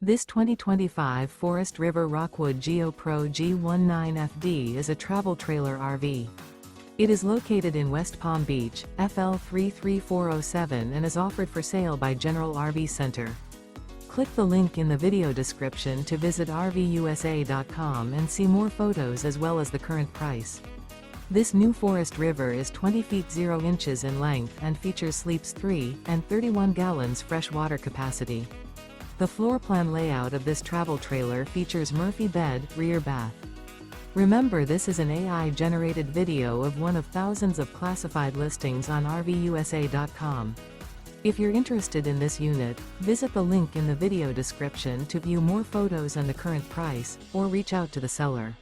This 2025 Forest River Rockwood Geo Pro G19FD is a travel trailer RV. It is located in West Palm Beach, FL 33407 and is offered for sale by General RV Center. Click the link in the video description to visit RVUSA.com and see more photos as well as the current price. This new Forest River is 20 feet 0 inches in length and features sleeps 3 and 31 gallons fresh water capacity. The floor plan layout of this travel trailer features Murphy bed, rear bath. Remember, this is an AI-generated video of one of thousands of classified listings on RVUSA.com. If you're interested in this unit, visit the link in the video description to view more photos and the current price, or reach out to the seller.